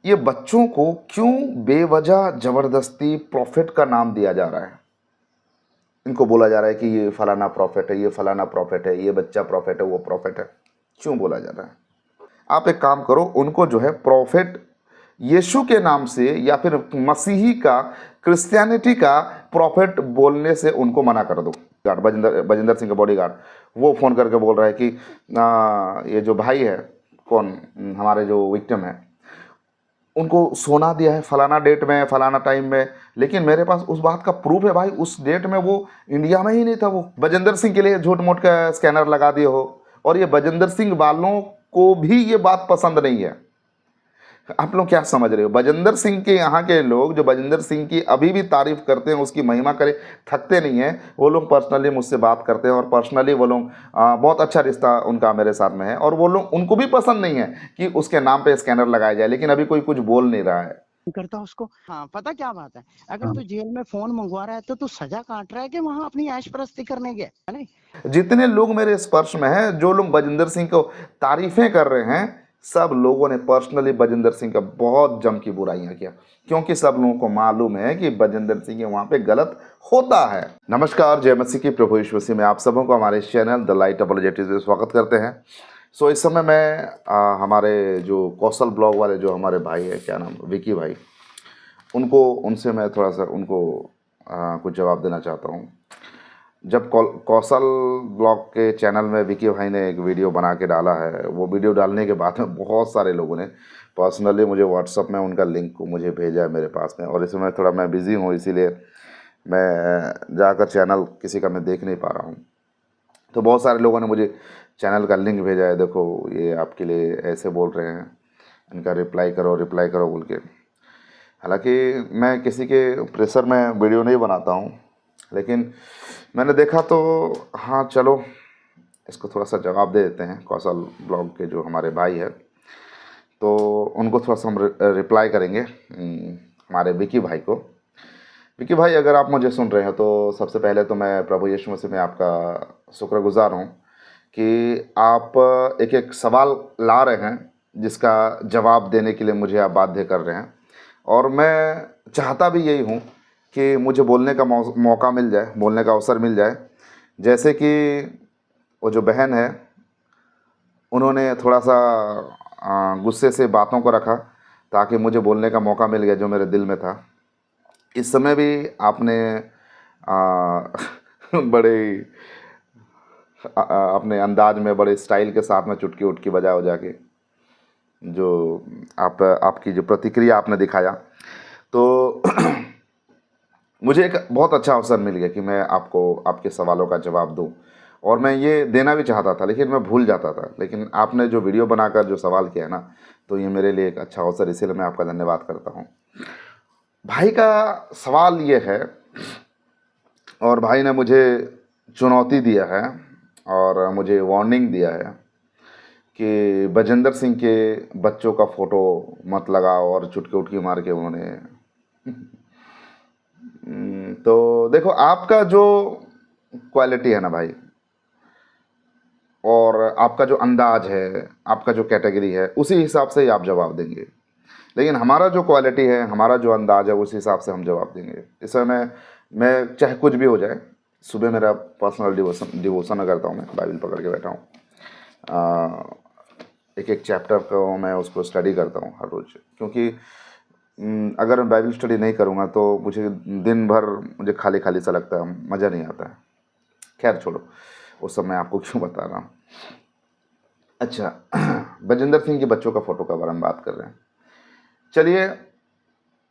ये बच्चों को क्यों बेवजह ज़बरदस्ती प्रॉफिट का नाम दिया जा रहा है? इनको बोला जा रहा है कि ये फलाना प्रॉफिट है, ये फलाना प्रॉफिट है, ये बच्चा प्रॉफिट है, वो प्रॉफिट है। क्यों बोला जा रहा है? आप एक काम करो, उनको जो है प्रॉफिट यीशु के नाम से या फिर मसीही का, क्रिश्चियनिटी का प्रॉफिट बोलने से उनको मना कर दो। गार्ड बजिंदर सिंह का बॉडीगार्ड वो फ़ोन करके बोल रहा है कि ये जो भाई है, कौन, हमारे जो विक्टिम है, उनको सोना दिया है फलाना डेट में, फलाना टाइम में, लेकिन मेरे पास उस बात का प्रूफ है भाई, उस डेट में वो इंडिया में ही नहीं था। वो बजिंदर सिंह के लिए झूठ मूठ का स्कैनर लगा दिए हो, और ये बजिंदर सिंह वालों को भी ये बात पसंद नहीं है। आप लोग क्या समझ रहे हो? बजिंदर सिंह के यहाँ के लोग जो बजिंदर सिंह की अभी भी तारीफ करते हैं, उसकी महिमा करे, थकते नहीं हैं। वो लोग पर्सनली मुझसे बात करते हैं, और पर्सनली वो लोग बहुत अच्छा रिश्ता उनका मेरे साथ में है, और वो लोग, उनको भी पसंद नहीं है कि उसके नाम पे स्कैनर लगाया जाए, लेकिन अभी कोई कुछ बोल नहीं रहा है। करता उसको। हाँ, पता क्या बात है, अगर तू जेल में फोन मंगवा रहा है तो तू सजा काट रहा है कि वहां अपनी ऐश प्रस्ती करने गया है? नहीं, जितने लोग मेरे स्पर्श में हैं, जो लोग बजिंदर सिंह को तारीफें कर रहे हैं, सब लोगों ने पर्सनली बजिंदर सिंह का बहुत जम की बुराइयां किया, क्योंकि सब लोगों को मालूम है कि बजिंदर सिंह के वहां पे गलत होता है। नमस्कार, जय मसीह की, प्रभु यीशु मसीह में आप सबों को हमारे चैनल द लाइट अपॉलोजेटिक्स में स्वागत करते हैं। सो इस समय मैं हमारे जो कौशल ब्लॉग वाले जो हमारे भाई है, क्या नाम, विकी भाई, उनसे मैं थोड़ा सा उनको कुछ जवाब देना चाहता हूँ। जब कौशल ब्लॉग के चैनल में विकी भाई ने एक वीडियो बना के डाला है, वो वीडियो डालने के बाद में बहुत सारे लोगों ने पर्सनली मुझे व्हाट्सअप में उनका लिंक को मुझे भेजा है मेरे पास में, और इसमें थोड़ा मैं बिज़ी हूँ, इसीलिए मैं जाकर चैनल किसी का मैं देख नहीं पा रहा हूँ। तो बहुत सारे लोगों ने मुझे चैनल का लिंक भेजा है, देखो ये आपके लिए ऐसे बोल रहे हैं, इनका रिप्लाई करो बोल के। हालांकि मैं किसी के प्रेशर में वीडियो नहीं बनाता हूँ, लेकिन मैंने देखा तो हाँ चलो इसको थोड़ा सा जवाब दे देते हैं। कौशल ब्लॉग के जो हमारे भाई है, तो उनको थोड़ा सा हम रिप्लाई करेंगे हमारे विकी भाई को। विकी भाई, अगर आप मुझे सुन रहे हैं तो सबसे पहले तो मैं प्रभु यीशु मसीह में आपका शुक्रगुजार हूँ कि आप एक एक सवाल ला रहे हैं, जिसका जवाब देने के लिए मुझे आप बाध्य कर रहे हैं। और मैं चाहता भी यही हूँ कि मुझे बोलने का मौका मिल जाए, बोलने का अवसर मिल जाए। जैसे कि वो जो बहन है, उन्होंने थोड़ा सा गुस्से से बातों को रखा, ताकि मुझे बोलने का मौका मिल गया जो मेरे दिल में था। इस समय भी आपने बड़े अपने अंदाज में, बड़े स्टाइल के साथ में चुटकी उटकी बजा बजा के जो आपकी जो प्रतिक्रिया आपने दिखाया, तो मुझे एक बहुत अच्छा अवसर मिल गया कि मैं आपको आपके सवालों का जवाब दूं। और मैं ये देना भी चाहता था, लेकिन मैं भूल जाता था। लेकिन आपने जो वीडियो बनाकर जो सवाल किया ना, तो ये मेरे लिए एक अच्छा अवसर, इसीलिए मैं आपका धन्यवाद करता हूँ। भाई का सवाल ये है, और भाई ने मुझे चुनौती दिया है और मुझे वार्निंग दिया है कि बजिंदर सिंह के बच्चों का फ़ोटो मत लगाओ, और चुटकी उटकी मार के उन्होंने तो देखो, आपका जो क्वालिटी है ना भाई, और आपका जो अंदाज है, आपका जो कैटेगरी है, उसी हिसाब से ही आप जवाब देंगे। लेकिन हमारा जो क्वालिटी है, हमारा जो अंदाज है, उस हिसाब से हम जवाब देंगे। इस समय मैं चाहे कुछ भी हो जाए, सुबह मेरा पर्सनल डिवोशन करता हूँ, मैं बाइबल पकड़ के बैठा हूँ, एक एक चैप्टर को मैं उसको स्टडी करता हूँ हर रोज़। क्योंकि अगर मैं बाइबल स्टडी नहीं करूँगा तो मुझे दिन भर मुझे खाली खाली सा लगता है, मज़ा नहीं आता है। खैर छोड़ो, उस सब मैं आपको क्यों बता रहा हूँ। अच्छा, बजिंदर सिंह के बच्चों का फ़ोटो का बारे में बात कर रहे हैं। चलिए,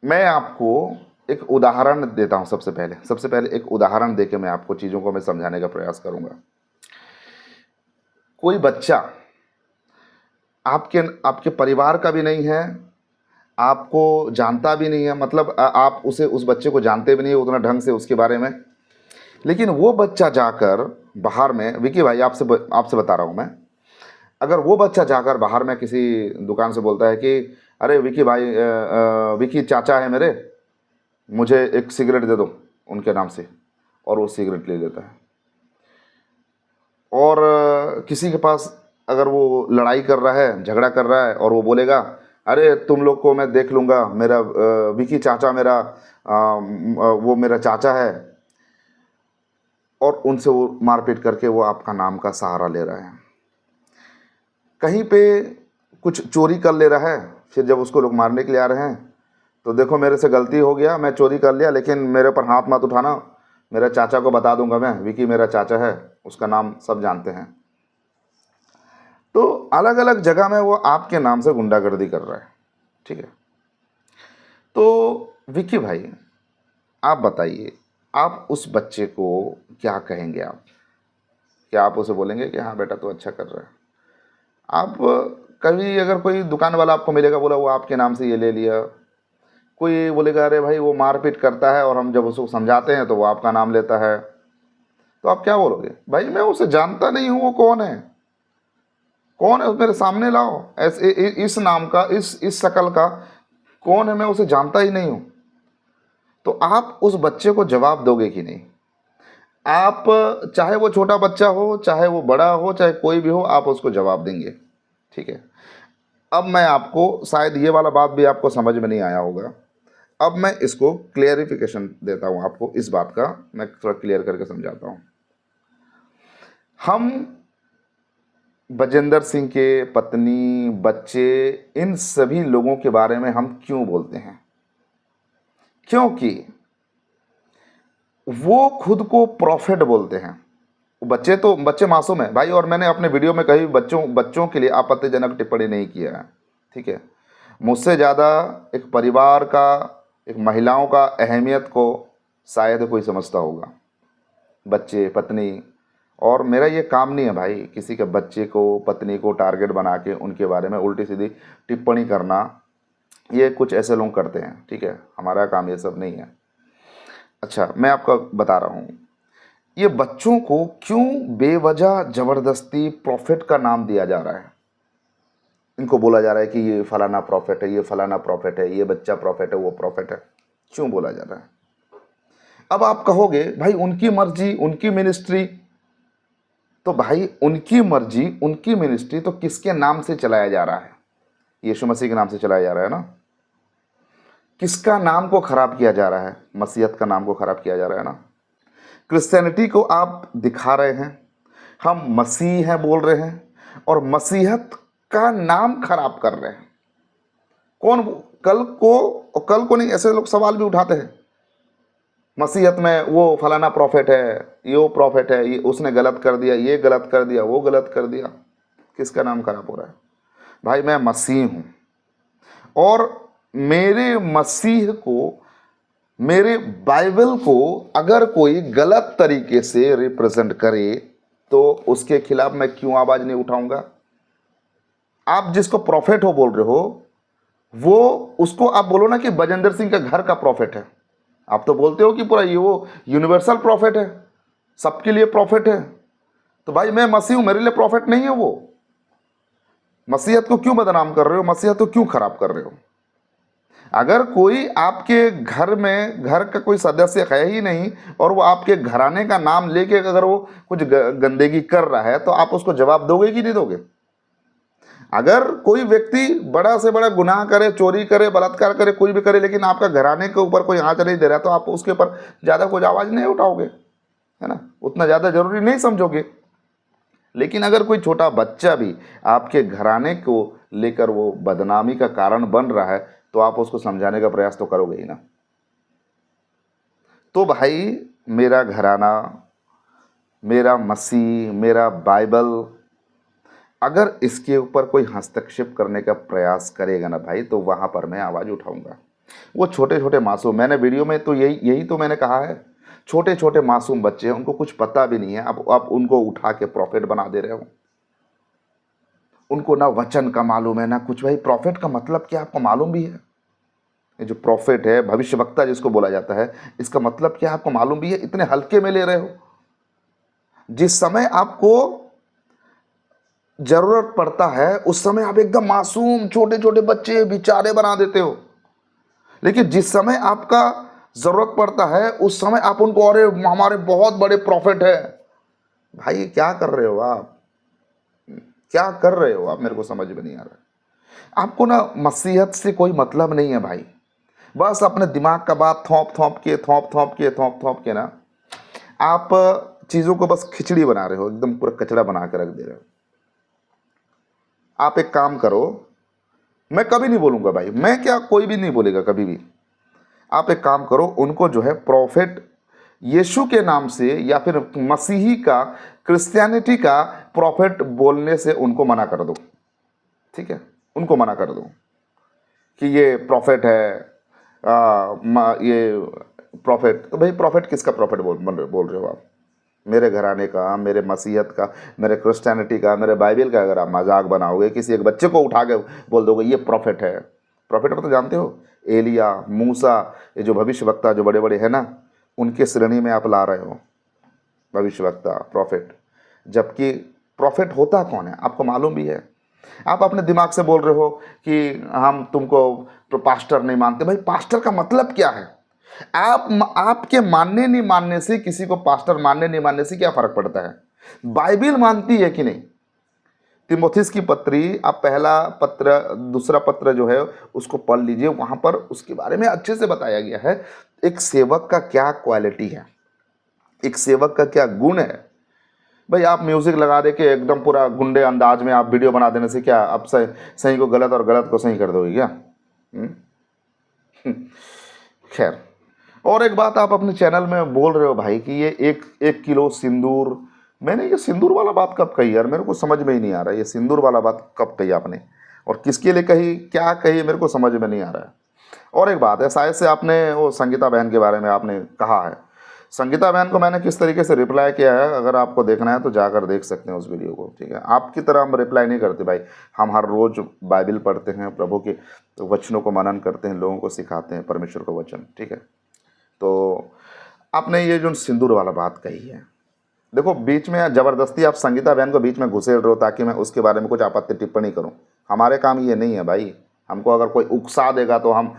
मैं आपको एक उदाहरण देता हूँ। सबसे पहले एक उदाहरण देके मैं आपको चीज़ों को मैं समझाने का प्रयास करूँगा। कोई बच्चा आपके परिवार का भी नहीं है, आपको जानता भी नहीं है, मतलब आप उस बच्चे को जानते भी नहीं उतना ढंग से उसके बारे में, लेकिन वो बच्चा जाकर बाहर में, विकी भाई आपसे बता रहा हूँ मैं, अगर वो बच्चा जाकर बाहर में किसी दुकान से बोलता है कि अरे विकी भाई, विकी चाचा है मेरे, मुझे एक सिगरेट दे दो उनके नाम से, और वो सिगरेट ले लेता है। और किसी के पास अगर वो लड़ाई कर रहा है, झगड़ा कर रहा है, और वो बोलेगा अरे तुम लोग को मैं देख लूँगा, मेरा विकी चाचा मेरा वो मेरा चाचा है, और उनसे वो मारपीट करके वो आपका नाम का सहारा ले रहे हैं। कहीं पे कुछ चोरी कर ले रहा है, फिर जब उसको लोग मारने के लिए आ रहे हैं तो देखो मेरे से गलती हो गया, मैं चोरी कर लिया, लेकिन मेरे पर हाथ मत उठाना, मेरे चाचा को बता दूंगा मैं, विकी मेरा चाचा है, उसका नाम सब जानते हैं। तो अलग अलग जगह में वो आपके नाम से गुंडागर्दी कर रहा है, ठीक है। तो विकी भाई, आप बताइए, आप उस बच्चे को क्या कहेंगे? आप क्या आप उसे बोलेंगे कि हाँ बेटा तू अच्छा कर रहा है? आप कभी अगर कोई दुकान वाला आपको मिलेगा, बोला वो आपके नाम से ये ले लिया, कोई बोलेगा अरे भाई वो मारपीट करता है, और हम जब उसको समझाते हैं तो वो आपका नाम लेता है, तो आप क्या बोलोगे? भाई मैं उसे जानता नहीं हूँ, वो कौन है, कौन है मेरे सामने लाओ, ऐसे इस नाम का, इस शक्ल का कौन है, मैं उसे जानता ही नहीं हूँ। तो आप उस बच्चे को जवाब दोगे कि नहीं? आप चाहे वो छोटा बच्चा हो, चाहे वो बड़ा हो, चाहे कोई भी हो, आप उसको जवाब देंगे, ठीक है। अब मैं आपको, शायद ये वाला बात भी आपको समझ में नहीं आया होगा, अब मैं इसको क्लियरिफिकेशन देता हूँ आपको, इस बात का मैं थोड़ा क्लियर करके समझाता हूँ। हम बजेंद्र सिंह के पत्नी, बच्चे, इन सभी लोगों के बारे में हम क्यों बोलते हैं? क्योंकि वो खुद को प्रॉफिट बोलते हैं। बच्चे मासूम हैं भाई, और मैंने अपने वीडियो में कहीं बच्चों के लिए आपत्तिजनक टिप्पणी नहीं किया है, ठीक है। मुझसे ज़्यादा एक परिवार का, एक महिलाओं का अहमियत को शायद कोई समझता होगा, बच्चे, पत्नी। और मेरा ये काम नहीं है भाई किसी के बच्चे को, पत्नी को टारगेट बना के उनके बारे में उल्टी सीधी टिप्पणी करना, ये कुछ ऐसे लोग करते हैं, ठीक है। हमारा काम ये सब नहीं है। अच्छा, मैं आपको बता रहा हूँ, ये बच्चों को क्यों बेवजह ज़बरदस्ती प्रॉफिट का नाम दिया जा रहा है। इनको बोला जा रहा है कि ये फलाना प्रॉफिट है, ये फलाना प्रॉफिट है, ये बच्चा प्रॉफिट है, वो प्रॉफिट है, क्यों बोला जा रहा है? अब आप कहोगे भाई उनकी मर्जी, उनकी मिनिस्ट्री, तो भाई उनकी मर्जी, उनकी मिनिस्ट्री तो किसके नाम से चलाया जा रहा है? यीशु मसीह के नाम से चलाया जा रहा है ना। किसका नाम को खराब किया जा रहा है? मसीहत का नाम को खराब किया जा रहा है ना। क्रिश्चियनिटी को आप दिखा रहे हैं हम मसीह हैं बोल रहे हैं, और मसीहत का नाम खराब कर रहे हैं। कौन कल को नहीं, ऐसे लोग सवाल भी उठाते हैं, मसीहत में वो फलाना प्रॉफिट है, ये वो प्रॉफिट है, ये उसने गलत कर दिया, ये गलत कर दिया, वो गलत कर दिया। किसका नाम खराब हो रहा है? भाई मैं मसीह हूं, और मेरे मसीह को, मेरे बाइबल को अगर कोई गलत तरीके से रिप्रेजेंट करे तो उसके खिलाफ मैं क्यों आवाज नहीं उठाऊंगा? आप जिसको प्रॉफिट हो बोल रहे हो, वो उसको आप बोलो ना कि बजेंद्र सिंह का घर का प्रॉफिट है। आप तो बोलते हो कि पूरा ये वो यूनिवर्सल प्रॉफिट है, सबके लिए प्रॉफिट है। तो भाई मैं मसीह हूं, मेरे लिए प्रॉफिट नहीं है वो। मसीहत को क्यों बदनाम कर रहे हो? मसीहत को क्यों खराब कर रहे हो? अगर कोई आपके घर में, घर का कोई सदस्य है ही नहीं, और वो आपके घराने का नाम लेके अगर वो कुछ गंदगी कर रहा है, तो आप उसको जवाब दोगे कि नहीं दोगे? अगर कोई व्यक्ति बड़ा से बड़ा गुनाह करे, चोरी करे, बलात्कार करे, कुछ भी करे, लेकिन आपका घराने के ऊपर कोई आंच नहीं दे रहा, तो आप उसके ऊपर ज़्यादा कुछ आवाज़ नहीं उठाओगे, है ना, उतना ज़्यादा जरूरी नहीं समझोगे। लेकिन अगर कोई छोटा बच्चा भी आपके घराने को लेकर वो बदनामी का कारण बन रहा है, तो आप उसको समझाने का प्रयास तो करोगे ही ना। तो भाई मेरा घराना, मेरा मसीह, मेरा बाइबल, अगर इसके ऊपर कोई हस्तक्षेप करने का प्रयास करेगा ना भाई, तो वहाँ पर मैं आवाज़ उठाऊंगा। वो छोटे छोटे मासूम, मैंने वीडियो में तो यही तो मैंने कहा है, छोटे छोटे मासूम बच्चे हैं, उनको कुछ पता भी नहीं है, आप उनको उठा के प्रॉफिट बना दे रहे हो। उनको ना वचन का मालूम है ना कुछ। भाई प्रॉफिट का मतलब क्या आपको मालूम भी है? ये जो प्रॉफिट है, भविष्यवक्ता जिसको बोला जाता है, इसका मतलब क्या आपको मालूम भी है? इतने हल्के में ले रहे हो। जिस समय आपको जरूरत पड़ता है उस समय आप एकदम मासूम छोटे छोटे बच्चे बेचारे बना देते हो, लेकिन जिस समय आपका जरूरत पड़ता है उस समय आप उनको, अरे हमारे बहुत बड़े प्रॉफिट है। भाई क्या कर रहे हो आप? क्या कर रहे हो आप? मेरे को समझ में नहीं आ रहा। आपको ना मसीहत से कोई मतलब नहीं है भाई। बस अपने दिमाग का बात थोप के ना आप चीज़ों को बस खिचड़ी बना रहे हो, एकदम पूरा कचड़ा बना के रख दे रहे हो। आप एक काम करो, मैं कभी नहीं बोलूँगा भाई, मैं क्या, कोई भी नहीं बोलेगा कभी भी। आप एक काम करो, उनको जो है प्रॉफिट यीशु के नाम से या फिर मसीही का, क्रिश्चियनिटी का प्रॉफिट बोलने से उनको मना कर दो, ठीक है? उनको मना कर दो कि ये प्रॉफिट है, ये प्रॉफिट। तो भाई प्रॉफिट किसका प्रॉफिट बोल रहे हो आप? मेरे घराने का, मेरे मसीहत का, मेरे क्रिश्चियनिटी का, मेरे बाइबल का अगर आप मजाक बनाओगे, किसी एक बच्चे को उठा के बोल दोगे ये प्रॉफिट है। प्रॉफिट तो जानते हो, एलिया, मूसा, ये जो भविष्यवक्ता जो बड़े बड़े हैं ना, उनके श्रेणी में आप ला रहे हो भविष्यवक्ता, प्रॉफिट। जबकि प्रॉफिट होता कौन है आपको मालूम भी है। आप अपने दिमाग से बोल रहे हो कि हम तुमको तो पास्टर नहीं मानते। भाई पास्टर का मतलब क्या है? आपके मानने नहीं मानने से, किसी को पास्टर मानने नहीं मानने से क्या फर्क पड़ता है? बाइबिल मानती है कि नहीं? तिमोथीस की पत्री, आप पहला पत्र, दूसरा पत्र जो है उसको पढ़ लीजिए, वहां पर उसके बारे में अच्छे से बताया गया है एक सेवक का क्या क्वालिटी है, एक सेवक का क्या गुण है। भाई आप म्यूजिक लगा दे के एकदम पूरा गुंडे अंदाज में आप वीडियो बना देने से क्या आप सही को गलत और गलत को सही कर दोगे क्या? खैर, और एक बात आप अपने चैनल में बोल रहे हो भाई कि ये एक किलो सिंदूर। मैंने ये सिंदूर वाला बात कब कही यार? मेरे को समझ में ही नहीं आ रहा है ये सिंदूर वाला बात कब कही आपने, और किसके लिए कही, क्या कही, मेरे को समझ में नहीं आ रहा है। और एक बात है, शायद से आपने वो संगीता बहन के बारे में आपने कहा है। संगीता बहन को मैंने किस तरीके से रिप्लाई किया है, अगर आपको देखना है तो जाकर देख सकते हैं उस वीडियो को, ठीक है? आपकी तरह हम रिप्लाई नहीं करते भाई, हम हर रोज बाइबल पढ़ते हैं, प्रभु के वचनों को मनन करते हैं, लोगों को सिखाते हैं परमेश्वर का वचन, ठीक है? तो आपने ये जो सिंदूर वाला बात कही है, देखो बीच में ज़बरदस्ती आप संगीता बहन को बीच में घुसेड़ रहे हो ताकि मैं उसके बारे में कुछ आपत्ति टिप्पणी करूं। हमारे काम ये नहीं है भाई। हमको अगर कोई उकसा देगा तो हम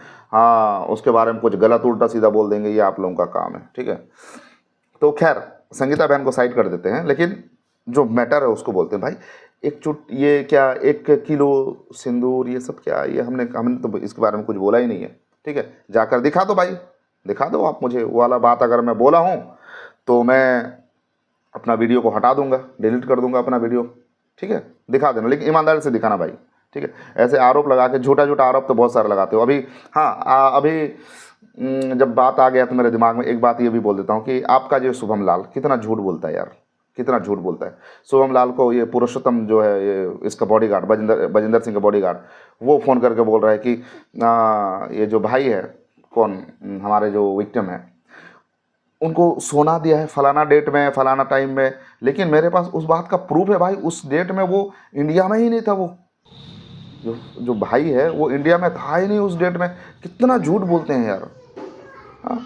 उसके बारे में कुछ गलत उल्टा सीधा बोल देंगे, ये आप लोगों का काम है, ठीक है? तो खैर संगीता बहन को साइड कर देते हैं, लेकिन जो मैटर है उसको बोलते हैं। भाई ये क्या 1 किलो सिंदूर, ये सब क्या, ये हमने तो इसके बारे में कुछ बोला ही नहीं है, ठीक है? जाकर दिखा दो भाई, दिखा दो आप मुझे वो वाला बात। अगर मैं बोला हूँ तो मैं अपना वीडियो को हटा दूंगा, डिलीट कर दूंगा अपना वीडियो, ठीक है? दिखा देना, लेकिन ईमानदारी से दिखाना भाई, ठीक है? ऐसे आरोप लगा के, झूठा झूठा आरोप तो बहुत सारे लगाते हो। अभी अभी जब बात आ गया तो मेरे दिमाग में एक बात ये भी बोल देता हूँ कि आपका जो शुभम लाल कितना झूठ बोलता है यार, कितना झूठ बोलता है। शुभम लाल को ये पुरुषोत्तम जो है, ये इसका बॉडीगार्ड, बजिंदर सिंह का बॉडीगार्ड, वो फ़ोन करके बोल रहा है कि ये जो भाई है, कौन, हमारे जो विक्टिम है, उनको सोना दिया है फलाना डेट में, फलाना टाइम में। लेकिन मेरे पास उस बात का प्रूफ है भाई, उस डेट में वो इंडिया में ही नहीं था। वो जो भाई है वो इंडिया में था ही नहीं उस डेट में। कितना झूठ बोलते हैं यार। हाँ,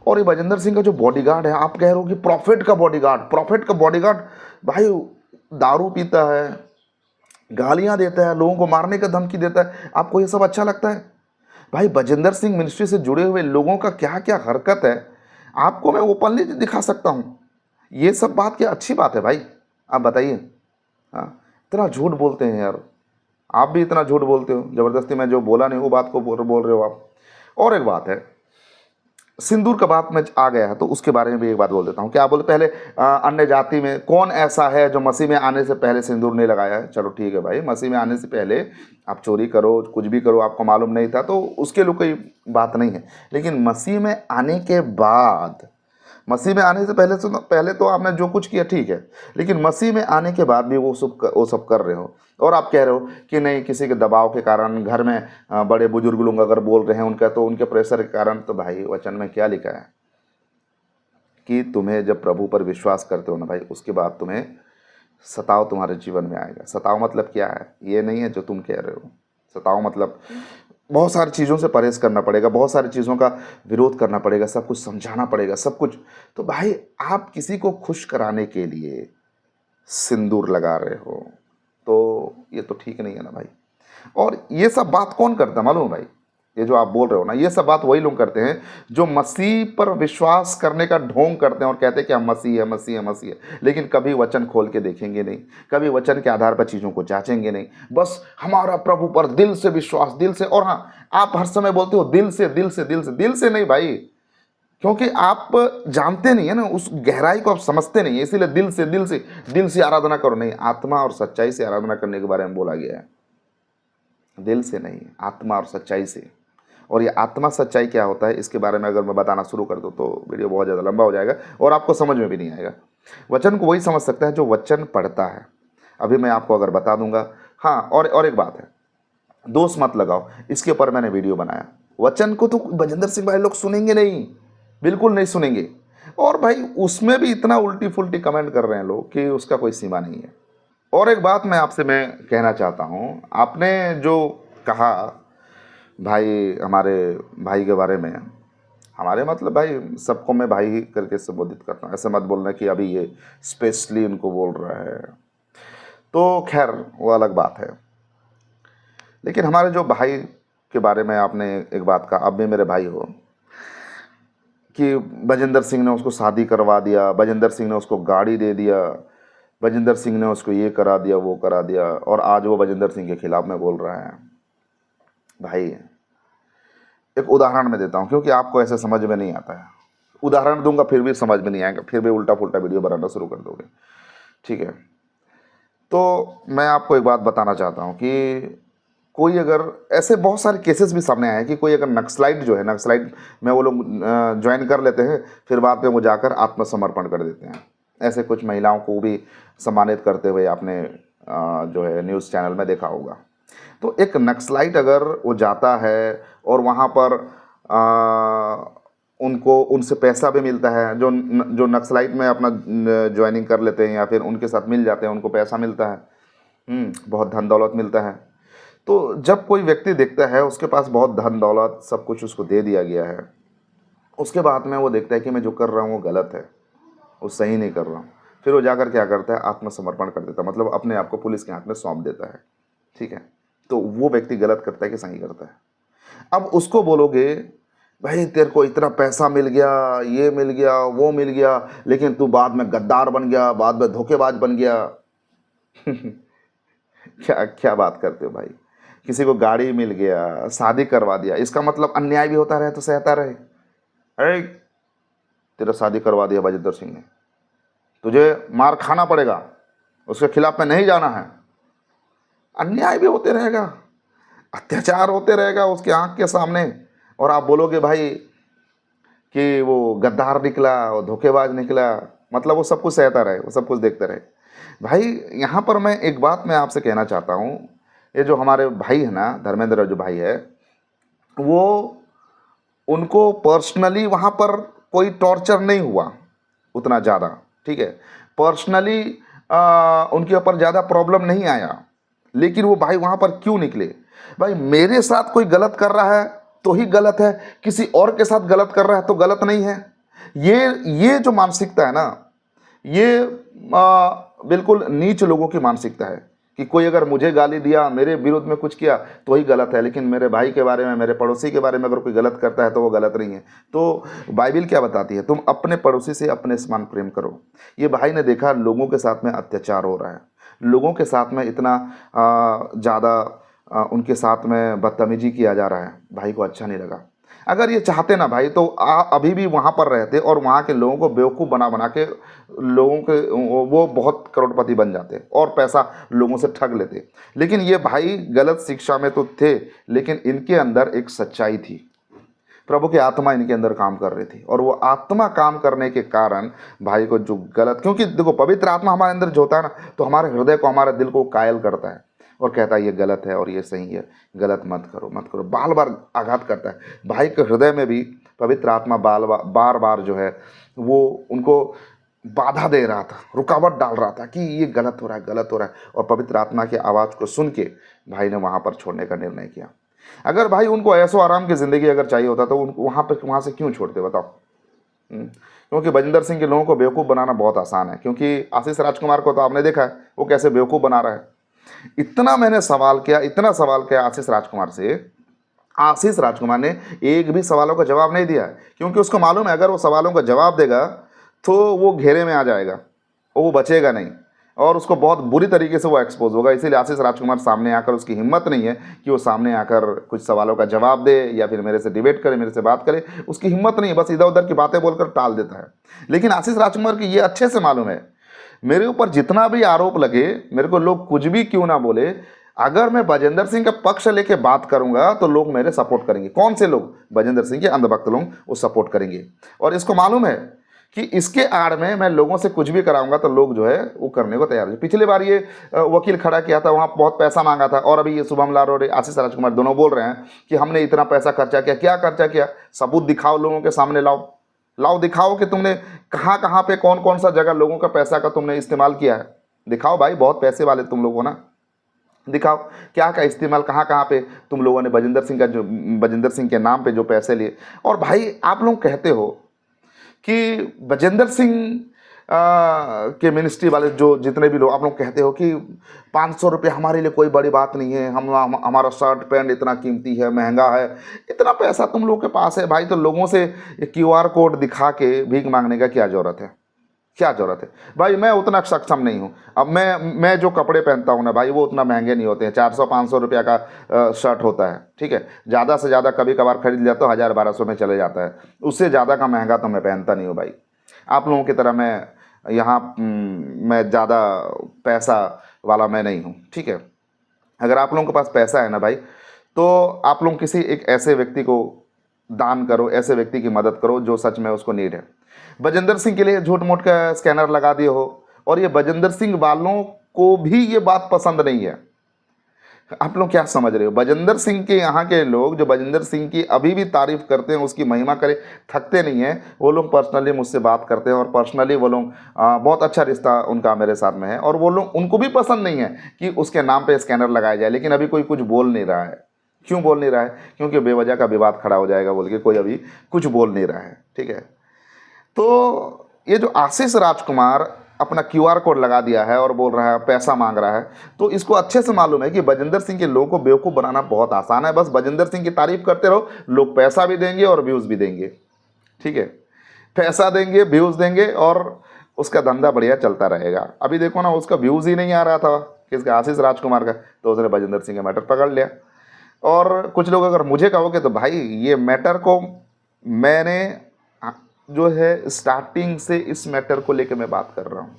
और ये बजिंदर सिंह का जो बॉडीगार्ड है, आप कह रहे हो कि प्रॉफिट का बॉडीगार्ड, प्रॉफिट का बॉडीगार्ड भाई दारू पीता है, गालियां देता है, लोगों को मारने का धमकी देता है। आपको ये सब अच्छा लगता है? भाई बजिंदर सिंह मिनिस्ट्री से जुड़े हुए लोगों का क्या क्या हरकत है, आपको मैं ओपनली दिखा सकता हूँ। ये सब बात क्या अच्छी बात है भाई? आप बताइए। हाँ, इतना झूठ बोलते हैं यार, आप भी इतना झूठ बोलते हो। ज़बरदस्ती मैं जो बोला नहीं वो बात को बोल रहे हो आप। और एक बात है, सिंदूर का बात में आ गया है तो उसके बारे में भी एक बात बोल देता हूँ। क्या बोले पहले, अन्य जाति में कौन ऐसा है जो मसीह में आने से पहले सिंदूर नहीं लगाया है? चलो ठीक है भाई, मसीह में आने से पहले आप चोरी करो, कुछ भी करो, आपको मालूम नहीं था तो उसके लिए कोई बात नहीं है। लेकिन मसीह में आने के बाद, मसीह में आने से पहले तो आपने जो कुछ किया ठीक है, लेकिन मसीह में आने के बाद भी वो सब कर रहे हो। और आप कह रहे हो कि नहीं, किसी के दबाव के कारण, घर में बड़े बुजुर्ग लोग अगर बोल रहे हैं उनका, तो उनके प्रेशर के कारण। तो भाई वचन में क्या लिखा है कि तुम्हें जब प्रभु पर विश्वास करते हो ना भाई, उसके बाद तुम्हें सताव तुम्हारे जीवन में आएगा। सताव मतलब क्या है? ये नहीं है जो तुम कह रहे हो। सताव मतलब बहुत सारी चीज़ों से परहेज करना पड़ेगा, बहुत सारी चीज़ों का विरोध करना पड़ेगा, सब कुछ समझाना पड़ेगा, सब कुछ। तो भाई आप किसी को खुश कराने के लिए सिंदूर लगा रहे हो तो ये तो ठीक नहीं है ना भाई। और ये सब बात कौन करता है मालूम है भाई? ये जो आप बोल रहे हो ना, ये सब बात वही लोग करते हैं जो मसीह पर विश्वास करने का ढोंग करते हैं और कहते हैं कि हम मसीह है, मसीह है, मसीह है, लेकिन कभी वचन खोल के देखेंगे नहीं, कभी वचन के आधार पर चीज़ों को जांचेंगे नहीं। बस हमारा प्रभु पर दिल से विश्वास, दिल से। और हाँ, आप हर समय बोलते हो दिल से, दिल से, दिल से। दिल से नहीं भाई, क्योंकि आप जानते नहीं है ना, उस गहराई को आप समझते नहीं है, इसीलिए दिल से, दिल से, दिल से आराधना करो। नहीं, आत्मा और सच्चाई से आराधना करने के बारे में बोला गया है, दिल से नहीं, आत्मा और सच्चाई से। और ये आत्मा सच्चाई क्या होता है, इसके बारे में अगर मैं बताना शुरू कर दूँ तो वीडियो बहुत ज़्यादा लंबा हो जाएगा और आपको समझ में भी नहीं आएगा। वचन को वही समझ सकता है जो वचन पढ़ता है। अभी मैं आपको अगर बता दूंगा। हाँ, और एक बात है, दोष मत लगाओ, इसके ऊपर मैंने वीडियो बनाया। वचन को तो बजिंदर सिंह भाई लोग सुनेंगे नहीं, बिल्कुल नहीं सुनेंगे। और भाई उसमें भी इतना उल्टी फुल्टी कमेंट कर रहे हैं लोग कि उसका कोई सीमा नहीं है। और एक बात मैं आपसे मैं कहना चाहता हूँ, आपने जो कहा भाई, हमारे भाई के बारे में, हमारे मतलब भाई सबको मैं भाई ही करके संबोधित करता हूँ, ऐसे मत बोलना कि अभी ये स्पेशली इनको बोल रहा है। तो खैर वो अलग बात है, लेकिन हमारे जो भाई के बारे में आपने एक बात कहा, अब भी मेरे भाई हो, कि बजिंदर सिंह ने उसको शादी करवा दिया, बजिंदर सिंह ने उसको गाड़ी दे दिया, बजिंदर सिंह ने उसको ये करा दिया, वो करा दिया, और आज वो बजिंदर सिंह के खिलाफ में बोल रहा है। भाई एक उदाहरण मैं देता हूँ, क्योंकि आपको ऐसे समझ में नहीं आता है। उदाहरण दूंगा फिर भी समझ में नहीं आएगा, फिर भी उल्टा पुल्टा वीडियो बनाना शुरू कर दोगे, ठीक है। तो मैं आपको एक बात बताना चाहता हूँ कि कोई अगर, ऐसे बहुत सारे केसेस भी सामने आए हैं कि कोई अगर नक्सलाइट जो है, नक्सलाइट में वो लोग ज्वाइन कर लेते हैं, फिर बाद में वो जाकर आत्मसमर्पण कर देते हैं। ऐसे कुछ महिलाओं को भी सम्मानित करते हुए आपने जो है न्यूज़ चैनल में देखा होगा। तो एक नक्सलाइट अगर वो जाता है और वहाँ पर उनको, उनसे पैसा भी मिलता है, जो नक्सलाइट में अपना ज्वाइनिंग कर लेते हैं या फिर उनके साथ मिल जाते हैं, उनको पैसा मिलता है, बहुत धन दौलत मिलता है। तो जब कोई व्यक्ति देखता है उसके पास बहुत धन दौलत सब कुछ उसको दे दिया गया है, उसके बाद में वो देखता है कि मैं जो कर रहा हूँ वो गलत है, वो सही नहीं कर रहा हूँ, फिर वो जाकर क्या करता है, आत्मसमर्पण कर देता है, मतलब अपने आप को पुलिस के हाथ में सौंप देता है, ठीक है। तो वो व्यक्ति गलत करता है कि सही करता है? अब उसको बोलोगे भाई तेरे को इतना पैसा मिल गया, ये मिल गया, वो मिल गया, लेकिन तू बाद में गद्दार बन गया, बाद में धोखेबाज बन गया। क्या क्या बात करते हो भाई? किसी को गाड़ी मिल गया, शादी करवा दिया, इसका मतलब अन्याय भी होता रहे तो सहता रहे? अरे तेरा शादी करवा दिया बजिंदर सिंह ने, तुझे मार खाना पड़ेगा, उसके खिलाफ में नहीं जाना है। अन्याय भी होते रहेगा, अत्याचार होते रहेगा उसके आंख के सामने, और आप बोलोगे भाई कि वो गद्दार निकला, वो धोखेबाज निकला, मतलब वो सब कुछ सहता रहे, वो सब कुछ देखते रहे। भाई यहाँ पर मैं एक बात मैं आपसे कहना चाहता हूँ, ये जो हमारे भाई है ना, धर्मेंद्र जो भाई है, वो, उनको पर्सनली वहाँ पर कोई टॉर्चर नहीं हुआ उतना ज़्यादा, ठीक है, पर्सनली उनके ऊपर ज़्यादा प्रॉब्लम नहीं आया, लेकिन वो भाई वहाँ पर क्यों निकले? भाई मेरे साथ कोई गलत कर रहा है तो ही गलत है, किसी और के साथ गलत कर रहा है तो गलत नहीं है। ये जो मानसिकता है ना, ये बिल्कुल नीच लोगों की मानसिकता है कि कोई अगर मुझे गाली दिया, मेरे विरुद्ध में कुछ किया तो ही गलत है, लेकिन मेरे भाई के बारे में, मेरे पड़ोसी के बारे में अगर कोई गलत करता है तो वो गलत नहीं है। तो बाइबिल क्या बताती है? तुम अपने पड़ोसी से अपने समान प्रेम करो। ये भाई ने देखा लोगों के साथ में अत्याचार हो रहा है, लोगों के साथ में इतना ज़्यादा उनके साथ में बदतमीजी किया जा रहा है, भाई को अच्छा नहीं लगा। अगर ये चाहते ना भाई तो अभी भी वहाँ पर रहते और वहाँ के लोगों को बेवकूफ़ बना बना के लोगों के वो बहुत करोड़पति बन जाते और पैसा लोगों से ठग लेते। लेकिन ये भाई गलत शिक्षा में तो थे, लेकिन इनके अंदर एक सच्चाई थी, प्रभु की आत्मा इनके अंदर काम कर रही थी, और वो आत्मा काम करने के कारण भाई को जो गलत, क्योंकि देखो पवित्र आत्मा हमारे अंदर जो होता है ना, तो हमारे हृदय को, हमारे दिल को कायल करता है और कहता है ये गलत है और ये सही है, गलत मत करो, मत करो, बार बार आघात करता है। भाई के हृदय में भी पवित्र आत्मा बार बार जो है वो उनको बाधा दे रहा था, रुकावट डाल रहा था कि ये गलत हो रहा है, गलत हो रहा है, और पवित्र आत्मा की आवाज़ को सुन के भाई ने वहाँ पर छोड़ने का निर्णय किया। अगर भाई उनको ऐसो आराम की ज़िंदगी अगर चाहिए होता तो उनको वहाँ से क्यों छोड़ते बताओ? क्योंकि बजिंदर सिंह के लोगों को बेवकूफ़ बनाना बहुत आसान है, क्योंकि आशीष राजकुमार को तो आपने देखा है वो कैसे बेवकूफ़ बना रहा है। इतना मैंने सवाल किया, इतना सवाल किया आशीष राजकुमार से, आशीष राजकुमार ने एक भी सवालों का जवाब नहीं दिया है, क्योंकि उसको मालूम है अगर वो सवालों का जवाब देगा तो वो घेरे में आ जाएगा और वो बचेगा नहीं, और उसको बहुत बुरी तरीके से वो एक्सपोज होगा। इसीलिए आशीष राजकुमार सामने आकर, उसकी हिम्मत नहीं है कि वो सामने आकर कुछ सवालों का जवाब दे या फिर मेरे से डिबेट करे, मेरे से बात करे, उसकी हिम्मत नहीं है, बस इधर उधर की बातें बोलकर टाल देता है। लेकिन आशीष राजकुमार की ये अच्छे से मालूम है, मेरे ऊपर जितना भी आरोप लगे, मेरे को लोग कुछ भी क्यों ना बोले, अगर मैं बजेंद्र सिंह का पक्ष लेके बात करूंगा तो लोग मेरे सपोर्ट करेंगे। कौन से लोग? बजेंद्र सिंह के अंधभक्त लोग, वो सपोर्ट करेंगे। और इसको मालूम है कि इसके आड़ में मैं लोगों से कुछ भी कराऊंगा तो लोग जो है वो करने को तैयार है। पिछली बार ये वकील खड़ा किया था, वहाँ बहुत पैसा मांगा था, और अभी ये शुभम लाल और आशीष राजकुमार दोनों बोल रहे हैं कि हमने इतना पैसा खर्चा किया। क्या खर्चा किया? सबूत दिखाओ, लोगों के सामने लाओ, लाओ दिखाओ कि तुमने कहाँ कहाँ पे कौन कौन सा जगह लोगों का पैसा का तुमने इस्तेमाल किया है। दिखाओ भाई, बहुत पैसे वाले तुम लोग हो ना, दिखाओ क्या क्या इस्तेमाल कहाँ कहाँ पे तुम लोगों ने बजेंद्र सिंह के नाम पे जो पैसे लिए। और भाई आप लोग कहते हो कि बजेंद्र सिंह के मिनिस्ट्री वाले जो जितने भी लोग, आप लोग कहते हो कि 500 रुपये हमारे लिए कोई बड़ी बात नहीं है, हमारा शर्ट पैंट इतना कीमती है, महंगा है, इतना पैसा तुम लोग के पास है भाई, तो लोगों से QR कोड दिखा के भीख मांगने का क्या ज़रूरत है? क्या ज़रूरत है भाई? मैं उतना सक्षम नहीं हूँ। अब मैं जो कपड़े पहनता हूँ ना भाई, वो उतना महंगे नहीं होते हैं, 400-500 रुपया का शर्ट होता है, ठीक है। ज़्यादा से ज़्यादा कभी कभार खरीद लिया तो 1000-1200 में चले जाता है, उससे ज़्यादा का महंगा तो मैं पहनता नहीं हूँ भाई। आप लोगों की तरह मैं ज़्यादा पैसा वाला मैं नहीं हूँ, ठीक है। अगर आप लोगों के पास पैसा है ना भाई, तो आप लोग किसी एक ऐसे व्यक्ति को दान करो, ऐसे व्यक्ति की मदद करो जो सच में उसको नीड है। बजेंद्र सिंह के लिए झूठ मूठ का स्कैनर लगा दिए हो, और ये बजेंद्र सिंह वालों को भी ये बात पसंद नहीं है। आप लोग क्या समझ रहे हो? बजेंद्र सिंह के यहाँ के लोग जो बजेंद्र सिंह की अभी भी तारीफ करते हैं, उसकी महिमा करे, थकते नहीं हैं, वो लोग पर्सनली मुझसे बात करते हैं, और पर्सनली वो लोग बहुत अच्छा रिश्ता उनका मेरे साथ में है, और वो लोग, उनको भी पसंद नहीं है कि उसके नाम पे स्कैनर लगाया जाए। लेकिन अभी कोई कुछ बोल नहीं रहा है। क्यों बोल नहीं रहा है? क्योंकि बेवजह का विवाद खड़ा हो जाएगा बोल के कोई अभी कुछ बोल नहीं रहा है, ठीक है। तो ये जो आशीष राजकुमार अपना QR कोड लगा दिया है और बोल रहा है, पैसा मांग रहा है, तो इसको अच्छे से मालूम है कि बजेंद्र सिंह के लोगों को बेवकूफ़ बनाना बहुत आसान है। बस बजेंद्र सिंह की तारीफ करते रहो, लोग पैसा भी देंगे और व्यूज़ भी देंगे, ठीक है। पैसा देंगे, व्यूज़ देंगे, और उसका धंधा बढ़िया चलता रहेगा। अभी देखो ना, उसका व्यूज़ ही नहीं आ रहा था किसका? आशीष राजकुमार का, तो उसने बजेंद्र सिंह का मैटर पकड़ लिया। और कुछ लोग अगर मुझे कहोगे तो भाई, ये मैटर को मैंने जो है स्टार्टिंग से इस मैटर को लेके मैं बात कर रहा हूँ,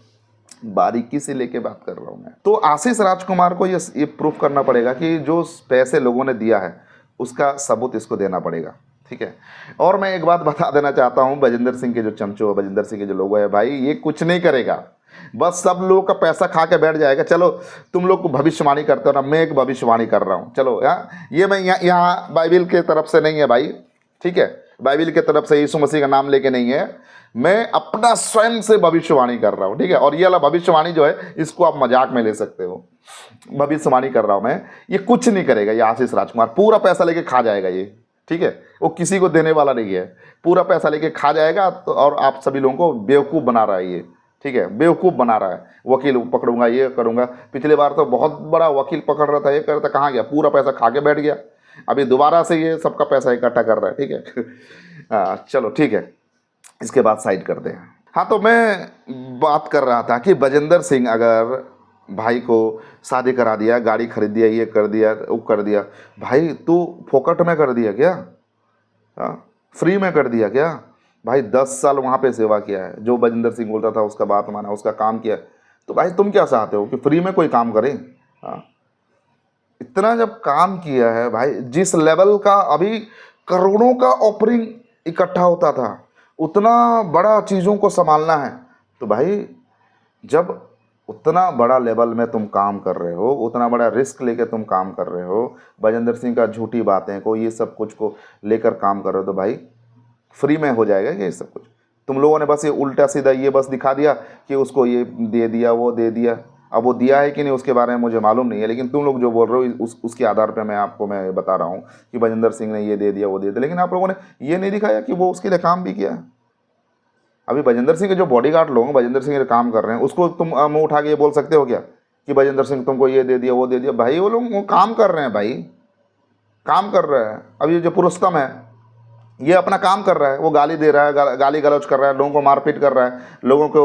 बारीकी से लेके बात कर रहा हूँ मैं। तो आशीष राजकुमार को ये प्रूफ करना पड़ेगा कि जो पैसे लोगों ने दिया है उसका सबूत इसको देना पड़ेगा, ठीक है। और मैं एक बात बता देना चाहता हूँ, बजेंद्र सिंह के जो चमचो, बजेंद्र सिंह के जो लोग हैं भाई, ये कुछ नहीं करेगा, बस सब लोगों का पैसा खा के बैठ जाएगा। चलो तुम लोग को भविष्यवाणी करते हो ना, मैं एक भविष्यवाणी कर रहा हूँ। चलो ये मैं यहाँ बाइबिल के तरफ से नहीं है भाई, ठीक है, बाइबिल के तरफ से यीशु मसीह का नाम लेके नहीं है, मैं अपना स्वयं से भविष्यवाणी कर रहा हूँ, ठीक है। और ये वाला भविष्यवाणी जो है, इसको आप मजाक में ले सकते हो, भविष्यवाणी कर रहा हूँ मैं। ये कुछ नहीं करेगा, ये आशीष राजकुमार पूरा पैसा लेके खा जाएगा ये, ठीक है। वो किसी को देने वाला नहीं है, पूरा पैसा लेके खा जाएगा। तो और आप सभी लोगों को बेवकूफ़ बना रहा है ये, ठीक है, बेवकूफ़ बना रहा है। वकील पकड़ूंगा, ये करूंगा। पिछले बार तो बहुत बड़ा वकील पकड़ रहा था, ये कर रहा था, कहाँ गया? पूरा पैसा खा के बैठ गया। अभी दोबारा से ये सबका पैसा इकट्ठा कर रहा है, ठीक है। चलो ठीक है, इसके बाद साइड कर दें। हाँ, तो मैं बात कर रहा था कि बजेंद्र सिंह अगर भाई को शादी करा दिया, गाड़ी खरीद दिया, ये कर दिया, वो कर दिया, भाई तू फोकट में कर दिया क्या? फ्री में कर दिया क्या? भाई 10 साल वहाँ पे सेवा किया है, जो बजेंद्र सिंह बोलता था उसका बात माना, उसका काम किया। तो भाई तुम क्या चाहते हो कि फ्री में कोई काम करे? इतना जब काम किया है भाई, जिस लेवल का अभी करोड़ों का ऑफरिंग इकट्ठा होता था, उतना बड़ा चीज़ों को संभालना है, तो भाई जब उतना बड़ा लेवल में तुम काम कर रहे हो, उतना बड़ा रिस्क लेकर तुम काम कर रहे हो, बजेंद्र सिंह का झूठी बातें को, ये सब कुछ को लेकर काम कर रहे हो, तो भाई फ्री में हो जाएगा क्या ये सब कुछ? तुम लोगों ने बस ये उल्टा सीधा ये बस दिखा दिया कि उसको ये दे दिया, वो दे दिया। अब वो दिया है कि नहीं उसके बारे में मुझे मालूम नहीं है, लेकिन तुम लोग जो बोल रहे हो उसके आधार पर मैं बता रहा हूँ कि बजेंद्र सिंह ने ये दे दिया, वो दे दिया। लेकिन आप लोगों ने ये नहीं दिखाया कि वो उसके लिए काम भी किया। अभी बजेंद्र सिंह के जो बॉडीगार्ड लोग बजेंद्र सिंह के काम कर रहे हैं, उसको तुम मुँह उठा के ये बोल सकते हो क्या कि बजेंद्र सिंह तुमको ये दे दिया, वो दे दिया? भाई वो लोग वो काम कर रहे हैं भाई, काम कर रहा है। अब ये जो पुरुषोत्तम है, ये अपना काम कर रहा है, वो गाली दे रहा है, गाली गलौज कर रहा है, लोगों को मारपीट कर रहा है, लोगों को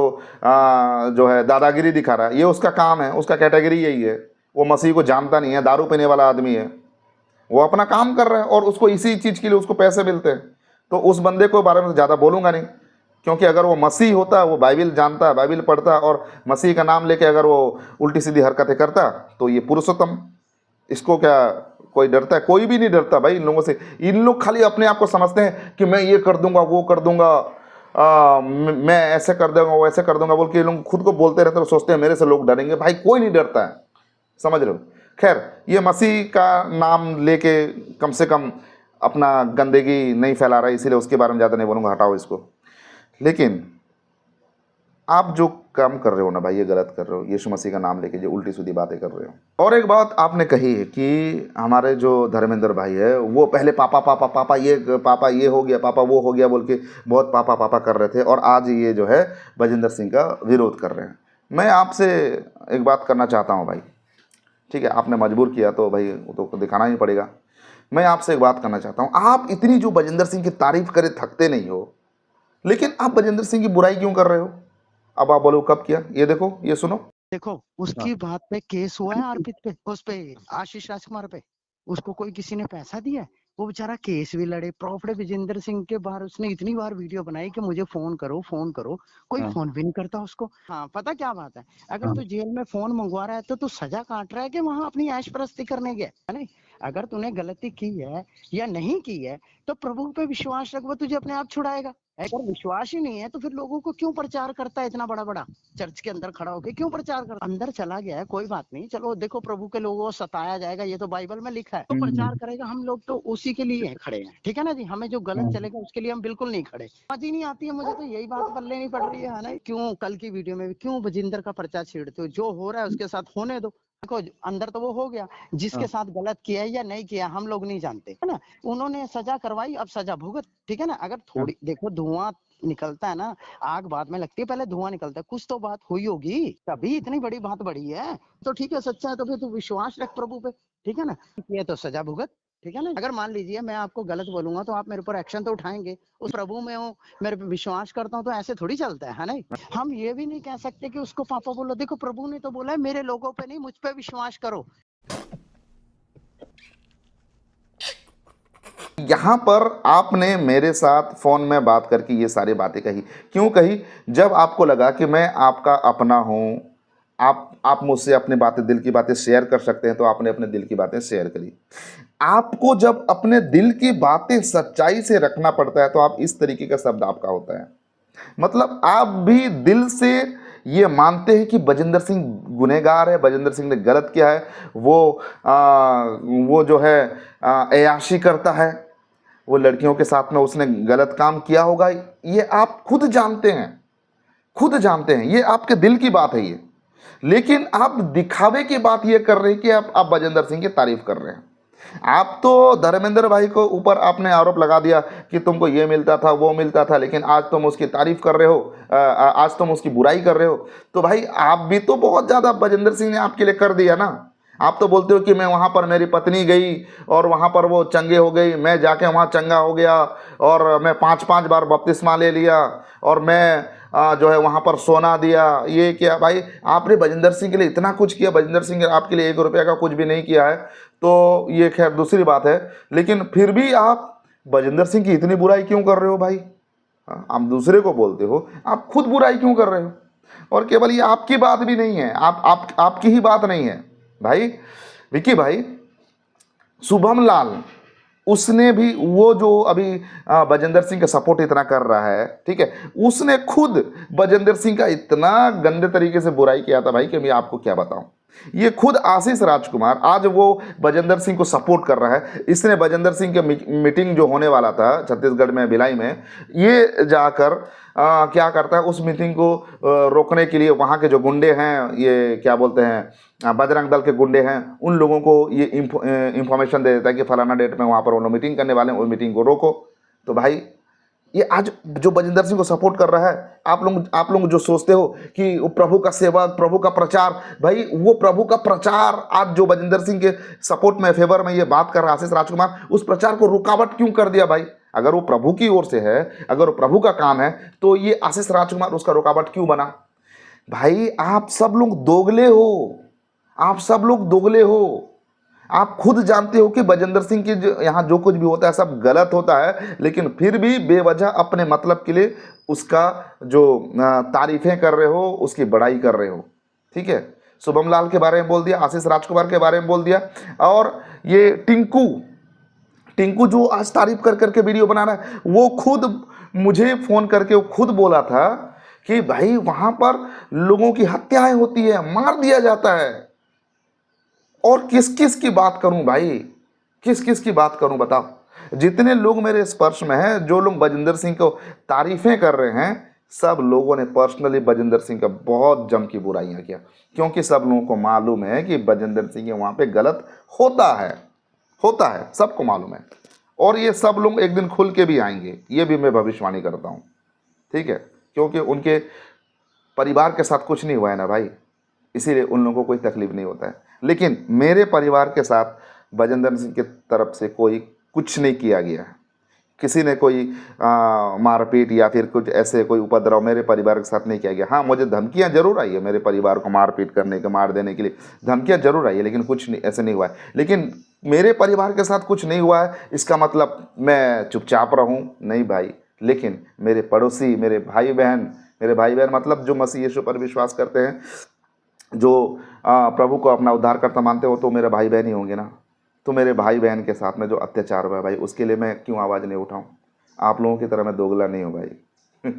जो है दादागिरी दिखा रहा है, ये उसका काम है, उसका कैटेगरी यही है। वो मसीह को जानता नहीं है, दारू पीने वाला आदमी है, वो अपना काम कर रहा है और उसको इसी चीज़ के लिए उसको पैसे मिलते हैं। तो उस बंदे को बारे में ज़्यादा बोलूँगा नहीं, क्योंकि अगर वो मसीह होता, वो बाइबिल जानता, बाइबिल पढ़ता और मसीह का नाम लेके अगर वो उल्टी सीधी हरकतें करता, तो ये पुरुषोत्तम, इसको क्या कोई डरता है? कोई भी नहीं डरता भाई इन लोगों से। इन लोग खाली अपने आप को समझते हैं कि मैं ये कर दूंगा, वो कर दूंगा, मैं ऐसे कर दूंगा, वो ऐसे कर दूंगा बोल के ये लोग खुद को बोलते रहते हैं, सोचते हैं मेरे से लोग डरेंगे। भाई कोई नहीं डरता है, समझ रहे हो। खैर, ये मसीह का नाम लेके कम से कम अपना गंदगी नहीं फैला रहा है, इसीलिए उसके बारे में ज़्यादा नहीं बोलूँगा, हटाओ इसको। लेकिन आप जो काम कर रहे हो ना भाई, ये गलत कर रहे हो, यीशु मसीह का नाम लेके जो उल्टी सीधी बातें कर रहे हो। और एक बात आपने कही है कि हमारे जो धर्मेंद्र भाई है वो पहले पापा पापा पापा ये हो गया, पापा वो हो गया बोल के बहुत पापा पापा कर रहे थे, और आज ये जो है बजिंदर सिंह का विरोध कर रहे हैं। मैं आपसे एक बात करना चाहता हूँ भाई, ठीक है, आपने मजबूर किया तो भाई वो तो दिखाना ही पड़ेगा। मैं आपसे एक बात करना चाहता हूँ, आप इतनी जो बजिंदर सिंह की तारीफ करे थकते नहीं हो, लेकिन आप बजिंदर सिंह की बुराई क्यों कर रहे हो? अब आप बोलो कब किया, ये देखो, ये सुनो। देखो उसकी बात पे केस हुआ है अर्पित पे, उस पे आशीष राजकुमार पे, उसको कोई किसी ने पैसा दिया है, वो बेचारा केस भी लड़े। प्रॉफिट विजेंद्र सिंह के बाहर उसने इतनी बार वीडियो बनाई कि मुझे फोन करो फोन करो, कोई फोन भी नहीं करता उसको। हाँ पता क्या बात है, अगर तू जेल में फोन मंगवा रहा है तो तू सजा काट रहा है कि वहां अपनी ऐश परस्ती करने गया है नहीं। अगर तूने गलती की है या नहीं की है तो प्रभु पे विश्वास रख, वो तुझे अपने आप छुड़ाएगा। अगर विश्वास ही नहीं है तो फिर लोगों को क्यों प्रचार करता है इतना बड़ा बड़ा, चर्च के अंदर खड़ा होकर क्यों प्रचार करता? अंदर चला गया है, कोई बात नहीं, चलो देखो प्रभु के लोगों को सताया जाएगा, ये तो बाइबल में लिखा है, तो प्रचार करेगा। हम लोग तो उसी के लिए खड़े हैं, ठीक है ना जी। हमें जो गलत चलेगा उसके लिए हम बिल्कुल नहीं खड़े। समझ ही नहीं आती है मुझे तो, यही बात पल्ले नहीं पड़ रही है ना। क्यों कल की वीडियो में भी क्यों बजिंदर का पर्चा छेड़ते हो? जो हो रहा है उसके साथ होने दो। देखो अंदर तो वो हो गया, जिसके साथ गलत किया है या नहीं किया हम लोग नहीं जानते, है ना। उन्होंने सजा करवाई, अब सजा भुगत, ठीक है ना। अगर थोड़ी देखो धुआं निकलता है ना, आग बाद में लगती है, पहले धुआं निकलता है, कुछ तो बात हुई होगी तभी इतनी बड़ी बात बढ़ी है। तो ठीक है, सच्चा है तो फिर तू विश्वास रख प्रभु पे, ठीक है ना। ये तो सजा भुगत, ठीक है ना। अगर मान लीजिए मैं आपको गलत बोलूंगा तो आप मेरे ऊपर एक्शन तो उठाएंगे, उस प्रभु में हूँ, मेरे पे विश्वास करता हूँ, तो ऐसे थोड़ी चलता है नहीं। हम ये भी नहीं कह सकते कि उसको पापा बोलो। देखो प्रभु ने तो बोला है मेरे लोगों पे नहीं, मुझ पे विश्वास करो। यहाँ पर आपने मेरे साथ फ़ोन में बात करके ये सारी बातें कही, क्यों कही? जब आपको लगा कि मैं आपका अपना हूँ, आप मुझसे अपनी बातें, दिल की बातें शेयर कर सकते हैं, तो आपने अपने दिल की बातें शेयर करी। आपको जब अपने दिल की बातें सच्चाई से रखना पड़ता है तो आप इस तरीके का शब्द आपका होता है। मतलब आप भी दिल से ये मानते हैं कि बजिंदर सिंह गुनहगार है, बजिंदर सिंह ने गलत किया है, वो जो है अय्याशी करता है, वो लड़कियों के साथ में उसने गलत काम किया होगा, ये आप खुद जानते हैं, खुद जानते हैं, ये आपके दिल की बात है ये। लेकिन आप दिखावे की बात ये कर रहे हैं कि आप बजिंदर सिंह की तारीफ कर रहे हैं। आप तो धर्मेंद्र भाई को ऊपर आपने आरोप लगा दिया कि तुमको ये मिलता था वो मिलता था, लेकिन आज तुम उसकी तारीफ कर रहे हो, आज तुम उसकी बुराई कर रहे हो। तो भाई आप भी तो बहुत ज़्यादा बजिंदर सिंह ने आपके लिए कर दिया ना। आप तो बोलते हो कि मैं वहाँ पर, मेरी पत्नी गई और वहाँ पर वो चंगे हो गई, मैं जाके वहाँ चंगा हो गया, और मैं 5-5 बार बपतिस्मा ले लिया, और मैं जो है वहाँ पर सोना दिया, ये किया। भाई आपने बजिंदर सिंह के लिए इतना कुछ किया, बजिंदर सिंह आपके लिए 1 रुपया का कुछ भी नहीं किया है, तो ये खैर दूसरी बात है। लेकिन फिर भी आप बजिंदर सिंह की इतनी बुराई क्यों कर रहे हो भाई? आप दूसरे को बोलते हो, आप खुद बुराई क्यों कर रहे हो? और केवल ये आपकी बात भी नहीं है, आपकी ही बात नहीं है भाई। विकी भाई, शुभम लाल, उसने भी, वो जो अभी बजिंदर सिंह का सपोर्ट इतना कर रहा है, ठीक है, उसने खुद बजिंदर सिंह का इतना गंदे तरीके से बुराई किया था भाई कि मैं आपको क्या बताऊं। ये खुद आशीष राजकुमार आज वो बजिंदर सिंह को सपोर्ट कर रहा है। इसने बजिंदर सिंह के मीटिंग जो होने वाला था छत्तीसगढ़ में भिलाई में, ये जाकर क्या करता है, उस मीटिंग को रोकने के लिए वहाँ के जो गुंडे हैं, ये क्या बोलते हैं, बजरंग दल के गुंडे हैं, उन लोगों को ये इंफॉर्मेशन दे देता है कि फलाना डेट में वहाँ पर वो लोग मीटिंग करने वाले हैं, उस मीटिंग को रोको। तो भाई ये आज जो बजिंदर सिंह को सपोर्ट कर रहा है, आप लोग जो सोचते हो कि वो प्रभु का सेवक, प्रभु का प्रचार, भाई वो प्रभु का प्रचार आज जो बजिंदर सिंह के सपोर्ट में, फेवर में ये बात कर रहा है आशीष राजकुमार, उस प्रचार को रुकावट क्यों कर दिया भाई? अगर वो प्रभु की ओर से है, अगर वो प्रभु का काम है, तो ये आशीष राजकुमार उसका रुकावट क्यों बना? भाई आप सब लोग दोगले हो, आप सब लोग दोगले हो। आप खुद जानते हो कि बजिंदर सिंह के यहाँ जो कुछ भी होता है सब गलत होता है, लेकिन फिर भी बेवजह अपने मतलब के लिए उसका जो तारीफें कर रहे हो, उसकी बड़ाई कर रहे हो। ठीक है, शुभम लाल के बारे में बोल दिया, आशीष राजकुमार के बारे में बोल दिया, और ये टिंकू जो आज तारीफ कर करके वीडियो बना रहा है, वो खुद मुझे फोन करके वो खुद बोला था कि भाई वहां पर लोगों की हत्याएं होती है, मार दिया जाता है। और किस किस की बात करूं भाई, किस किस की बात करूं बताओ? जितने लोग मेरे स्पर्श में हैं, जो लोग बजिंदर सिंह को तारीफें कर रहे हैं, सब लोगों ने पर्सनली बजिंदर सिंह का बहुत जम की बुराइयां किया, क्योंकि सब लोगों को मालूम है कि बजिंदर सिंह के वहां पे गलत होता है, सबको मालूम है। और ये सब लोग एक दिन खुल के भी आएंगे, ये भी मैं भविष्यवाणी करता हूँ। ठीक है, क्योंकि उनके परिवार के साथ कुछ नहीं हुआ है ना भाई, इसीलिए उन लोगों को कोई तकलीफ नहीं होता है। लेकिन मेरे परिवार के साथ बजिंदर सिंह की तरफ से कोई कुछ नहीं किया गया है, किसी ने कोई मारपीट या फिर कुछ ऐसे कोई उपद्रव मेरे परिवार के साथ नहीं किया गया। हाँ, मुझे धमकियां जरूर आई है, मेरे परिवार को मारपीट करने के, मार देने के लिए धमकियां जरूर आई है, लेकिन कुछ नहीं, ऐसे नहीं हुआ है। लेकिन मेरे परिवार के साथ कुछ नहीं हुआ है, इसका मतलब मैं चुपचाप रहूं? नहीं भाई। लेकिन मेरे पड़ोसी, मेरे भाई बहन मतलब जो मसीह यीशु पर विश्वास करते हैं, जो प्रभु को अपना उद्धारकर्ता मानते हो, तो मेरे भाई बहन ही होंगे ना। तो मेरे भाई बहन के साथ में जो अत्याचार हुआ है भाई, उसके लिए मैं क्यों आवाज़ नहीं उठाऊं? आप लोगों की तरह मैं दोगला नहीं हूं भाई।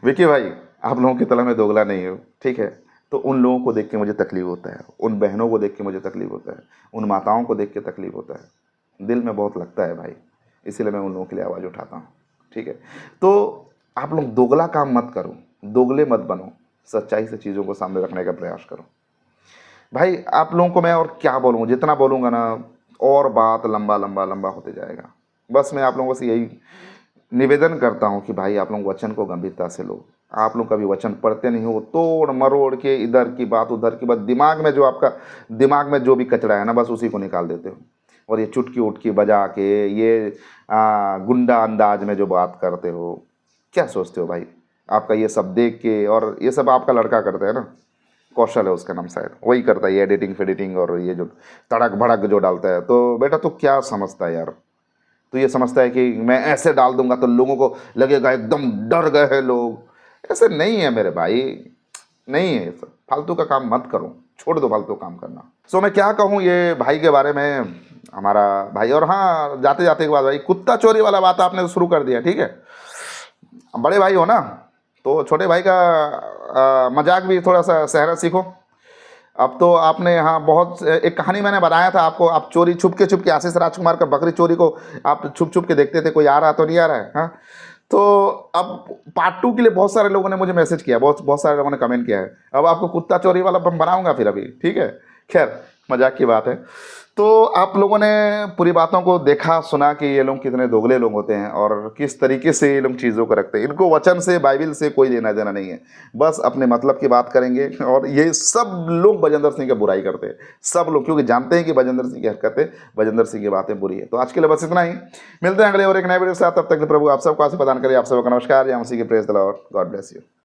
विकी भाई, आप लोगों की तरह मैं दोगला नहीं हूं, ठीक है? तो उन लोगों को देख के मुझे तकलीफ होता है, उन बहनों को देख के मुझे तकलीफ होता है, उन माताओं को देख के तकलीफ होता है, दिल में बहुत लगता है भाई, इसीलिए मैं उन लोगों के लिए आवाज़ उठाता हूँ। ठीक है, तो आप लोग दोगला काम मत करो, दोगले मत बनो, सच्चाई से चीज़ों को सामने रखने का प्रयास करो भाई। आप लोगों को मैं और क्या बोलूँ, जितना बोलूँगा ना और बात लंबा होते जाएगा। बस मैं आप लोगों से यही निवेदन करता हूँ कि भाई आप लोग वचन को गंभीरता से लो। आप लोग कभी वचन पढ़ते नहीं हो, तोड़ मरोड़ के इधर की बात उधर की बात, दिमाग में जो भी कचरा है ना, बस उसी को निकाल देते हो। और ये चुटकी उटकी बजा के, ये गुंडा अंदाज में जो बात करते हो, क्या सोचते हो भाई? आपका ये सब देख के, और ये सब आपका लड़का करता है ना, कौशल है उसका नाम शायद, वही करता है ये एडिटिंग फेडिटिंग और ये जो तड़क भड़क जो डालता है। तो बेटा तो क्या समझता है यार? तो ये समझता है कि मैं ऐसे डाल दूंगा तो लोगों को लगेगा एकदम डर गए हैं लोग। ऐसे नहीं है मेरे भाई, नहीं है। सब फालतू का काम मत करो, छोड़ दो फालतू काम करना। सो मैं क्या कहूँ ये भाई के बारे में, हमारा भाई। और हाँ, जाते जाते के बाद भाई, कुत्ता चोरी वाला बात आपने शुरू कर दिया, ठीक है? बड़े भाई हो ना, तो छोटे भाई का मजाक भी थोड़ा सा सहना सीखो। अब तो आपने यहाँ बहुत, एक कहानी मैंने बनाया था आपको, आप चोरी छुप के आशीष राजकुमार का बकरी चोरी को आप छुप के देखते थे, कोई आ रहा तो नहीं आ रहा है। हाँ, तो अब पार्ट 2 के लिए बहुत सारे लोगों ने मुझे मैसेज किया, बहुत सारे लोगों ने कमेंट किया है। अब आपको कुत्ता चोरी वाला बनाऊंगा फिर अभी, ठीक है? खैर, मजाक की बात है। तो आप लोगों ने पूरी बातों को देखा सुना कि ये लोग कितने दोगले लोग होते हैं और किस तरीके से ये लोग चीज़ों को रखते हैं। इनको वचन से, बाइबल से कोई लेना देना नहीं है, बस अपने मतलब की बात करेंगे। और ये सब लोग बजिंदर सिंह की बुराई करते हैं, सब लोग, क्योंकि जानते हैं कि बजिंदर सिंह की हरकतें, बजिंदर सिंह की बातें बुरी है। तो आज के लिए बस इतना ही, मिलते हैं अगले और एक नए वीडियो के साथ। तब तक प्रभु आप सबको आशीष प्रदान करिए। आप सबको नमस्कार, या मसीह की praise the Lord, God bless you.